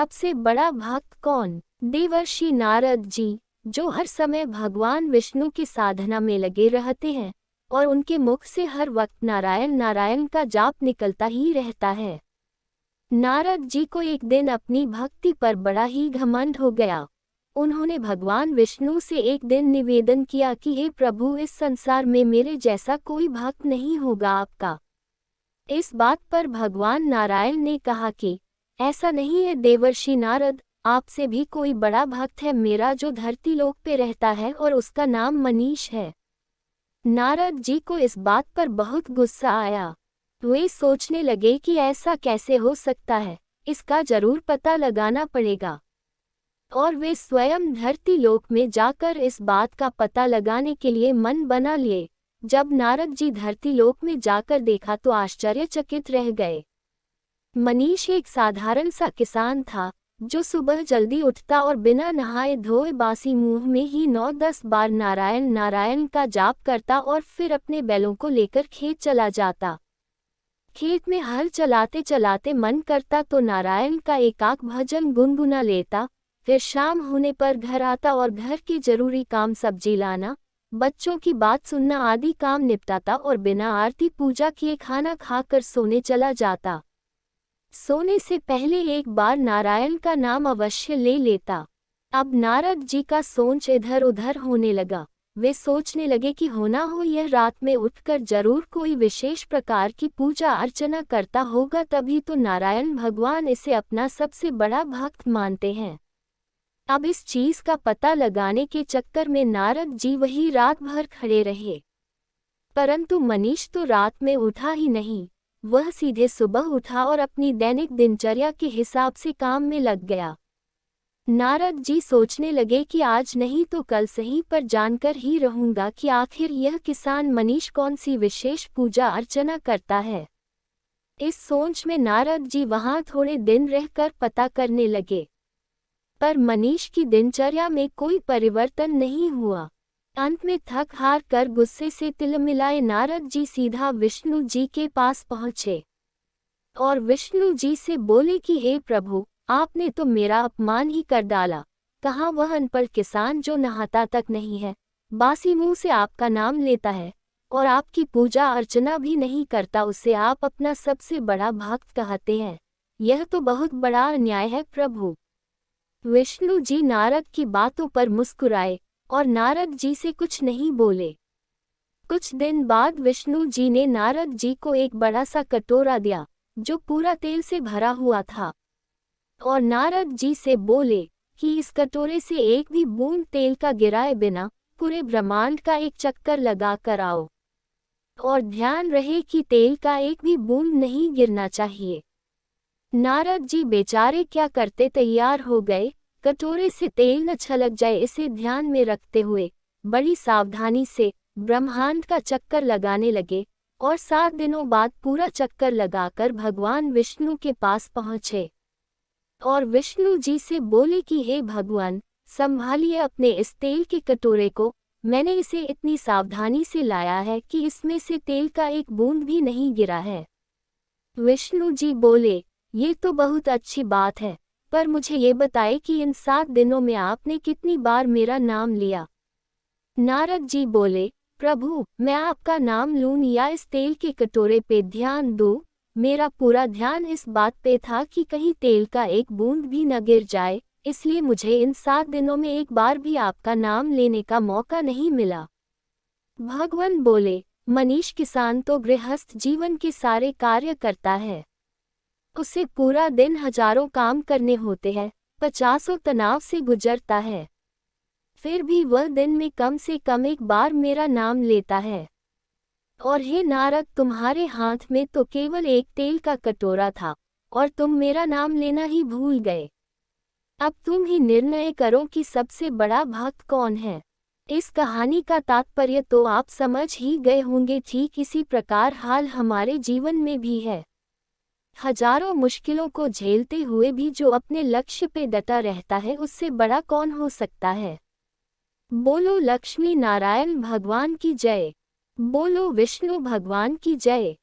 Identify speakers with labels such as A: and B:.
A: सबसे बड़ा भक्त कौन? देवर्षि नारद जी, जो हर समय भगवान विष्णु की साधना में लगे रहते हैं और उनके मुख से हर वक्त नारायण नारायण का जाप निकलता ही रहता है। नारद जी को एक दिन अपनी भक्ति पर बड़ा ही घमंड हो गया। उन्होंने भगवान विष्णु से एक दिन निवेदन किया कि हे प्रभु, इस संसार में मेरे जैसा कोई भक्त नहीं होगा आपका। इस बात पर भगवान नारायण ने कहा कि ऐसा नहीं है देवर्षि नारद, आपसे भी कोई बड़ा भक्त है मेरा जो धरती लोक पे रहता है और उसका नाम मनीष है। नारद जी को इस बात पर बहुत गुस्सा आया। वे सोचने लगे कि ऐसा कैसे हो सकता है, इसका जरूर पता लगाना पड़ेगा। और वे स्वयं धरती लोक में जाकर इस बात का पता लगाने के लिए मन बना लिए। जब नारद जी धरती लोक में जाकर देखा तो आश्चर्यचकित रह गए। मनीष एक साधारण सा किसान था, जो सुबह जल्दी उठता और बिना नहाए धोए बासी मुंह में ही 9-10 बार नारायण नारायण का जाप करता और फिर अपने बैलों को लेकर खेत चला जाता। खेत में हल चलाते चलाते मन करता तो नारायण का एकाक भजन गुनगुना लेता। फिर शाम होने पर घर आता और घर के जरूरी काम, सब्जी लाना, बच्चों की बात सुनना आदि काम निपटाता और बिना आरती पूजा किए खाना खाकर सोने चला जाता। सोने से पहले एक बार नारायण का नाम अवश्य ले लेता। अब नारद जी का सोच इधर उधर होने लगा। वे सोचने लगे कि होना हो यह रात में उठकर जरूर कोई विशेष प्रकार की पूजा अर्चना करता होगा, तभी तो नारायण भगवान इसे अपना सबसे बड़ा भक्त मानते हैं। अब इस चीज का पता लगाने के चक्कर में नारद जी वही रात भर खड़े रहे। परंतु मनीष तो रात में उठा ही नहीं। वह सीधे सुबह उठा और अपनी दैनिक दिनचर्या के हिसाब से काम में लग गया। नारद जी सोचने लगे कि आज नहीं तो कल सही पर जानकर ही रहूंगा कि आखिर यह किसान मनीष कौन सी विशेष पूजा अर्चना करता है। इस सोच में नारद जी वहां थोड़े दिन रहकर पता करने लगे, पर मनीष की दिनचर्या में कोई परिवर्तन नहीं हुआ। अंत में थक हार कर गुस्से से तिलमिलाए नारद जी सीधा विष्णु जी के पास पहुँचे और विष्णु जी से बोले कि हे प्रभु, आपने तो मेरा अपमान ही कर डाला। कहाँ वह अनपढ़ किसान जो नहाता तक नहीं है, बासी मुंह से आपका नाम लेता है और आपकी पूजा अर्चना भी नहीं करता, उसे आप अपना सबसे बड़ा भक्त कहते हैं। यह तो बहुत बड़ा अन्याय है प्रभु। विष्णु जी नारद की बातों पर मुस्कुराए और नारद जी से कुछ नहीं बोले। कुछ दिन बाद विष्णु जी ने नारद जी को एक बड़ा सा कटोरा दिया जो पूरा तेल से भरा हुआ था और नारद जी से बोले कि इस कटोरे से एक भी बूंद तेल का गिराए बिना पूरे ब्रह्मांड का एक चक्कर लगा कर आओ और ध्यान रहे कि तेल का एक भी बूंद नहीं गिरना चाहिए। नारद जी बेचारे क्या करते तैयार हो गए। कटोरे से तेल न छलक जाए इसे ध्यान में रखते हुए बड़ी सावधानी से ब्रह्मांड का चक्कर लगाने लगे और 7 दिनों बाद पूरा चक्कर लगाकर भगवान विष्णु के पास पहुँचे और विष्णु जी से बोले कि हे भगवान, संभालिए अपने इस तेल के कटोरे को। मैंने इसे इतनी सावधानी से लाया है कि इसमें से तेल का एक बूंद भी नहीं गिरा है। विष्णु जी बोले, ये तो बहुत अच्छी बात है, पर मुझे ये बताए कि इन 7 दिनों में आपने कितनी बार मेरा नाम लिया। नारद जी बोले, प्रभु, मैं आपका नाम लूं या इस तेल के कटोरे पे ध्यान दूं, मेरा पूरा ध्यान इस बात पे था कि कहीं तेल का एक बूंद भी न गिर जाए, इसलिए मुझे इन 7 दिनों में एक बार भी आपका नाम लेने का मौका नहीं मिला। भगवान बोले, मनीष किसान तो गृहस्थ जीवन के सारे कार्य करता है। उसे पूरा दिन हजारों काम करने होते हैं, 50 तनाव से गुजरता है, फिर भी वह दिन में कम से कम एक बार मेरा नाम लेता है। और हे नारद, तुम्हारे हाथ में तो केवल एक तेल का कटोरा था और तुम मेरा नाम लेना ही भूल गए। अब तुम ही निर्णय करो कि सबसे बड़ा भक्त कौन है। इस कहानी का तात्पर्य तो आप समझ ही गए होंगे। ठीक इसी प्रकार हाल हमारे जीवन में भी है। हजारों मुश्किलों को झेलते हुए भी जो अपने लक्ष्य पे डटा रहता है, उससे बड़ा कौन हो सकता है। बोलो लक्ष्मी नारायण भगवान की जय। बोलो विष्णु भगवान की जय।